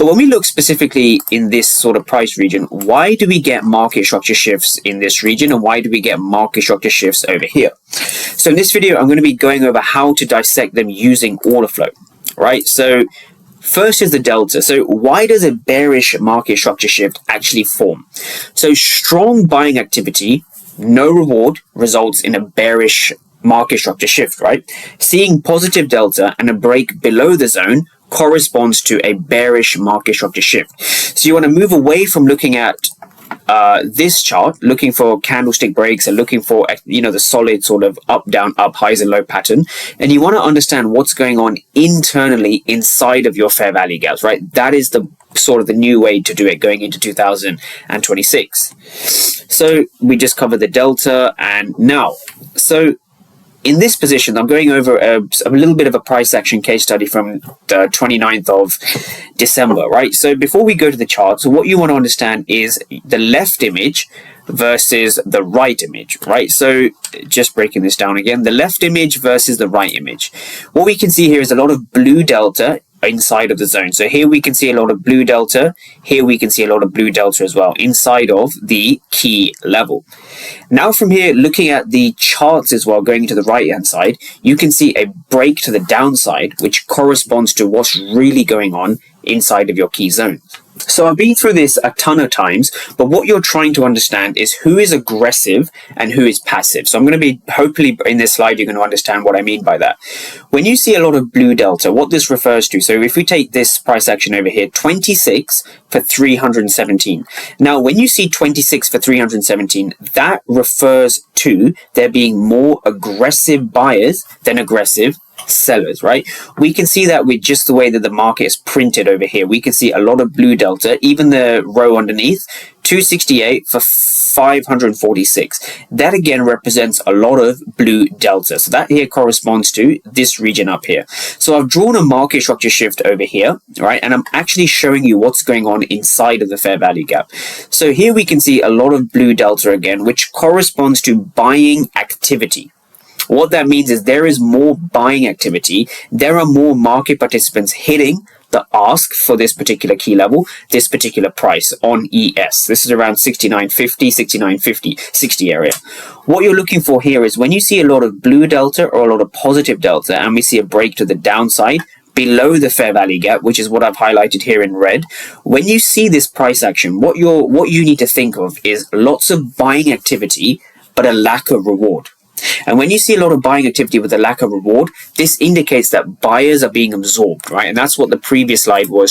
But when we look specifically in this sort of price region, why do we get market structure shifts in this region, and why do we get market structure shifts over here? So in this video, I'm going to be going over how to dissect them using order flow, right? So first is the delta. So why does a bearish market structure shift actually form? So strong buying activity, no reward, results in a bearish market structure shift, right? Seeing positive delta and a break below the zone corresponds to a bearish market structure shift. So you want to move away from looking at this chart, looking for candlestick breaks and looking for, the solid sort of up, down, up, highs and low pattern. And you want to understand what's going on internally inside of your fair value gaps, right? That is the sort of the new way to do it going into 2026. So we just covered the delta, and now, so in this position, I'm going over a little bit of a price action case study from the 29th of December, right? So before we go to the chart, so what you want to understand is the left image versus the right image, right? So just breaking this down again, the left image versus the right image. What we can see here is a lot of blue delta inside of the zone. So here we can see a lot of blue delta. Here we can see a lot of blue delta as well inside of the key level. Now from here, looking at the charts as well, going to the right hand side, you can see a break to the downside, which corresponds to what's really going on inside of your key zone. So I've been through this a ton of times, but what you're trying to understand is who is aggressive and who is passive. So I'm going to be, hopefully in this slide, you're going to understand what I mean by that. When you see a lot of blue delta, what this refers to, so if we take this price action over here, 26 for 317. Now, when you see 26 for 317, that refers to there being more aggressive buyers than aggressive sellers, right? We can see that with just the way that the market is printed over here. We can see a lot of blue delta, even the row underneath, 268 for 546. That again represents a lot of blue delta. So that here corresponds to this region up here. So I've drawn a market structure shift over here, right? And I'm actually showing you what's going on inside of the fair value gap. So here we can see a lot of blue delta again, which corresponds to buying activity. What that means is there is more buying activity. There are more market participants hitting the ask for this particular key level, this particular price on ES. This is around 69.50, 69.50, 60 area. What you're looking for here is when you see a lot of blue delta or a lot of positive delta, and we see a break to the downside below the fair value gap, which is what I've highlighted here in red. When you see this price action, what you need to think of is lots of buying activity, but a lack of reward. And when you see a lot of buying activity with a lack of reward, this indicates that buyers are being absorbed, right? And that's what the previous slide was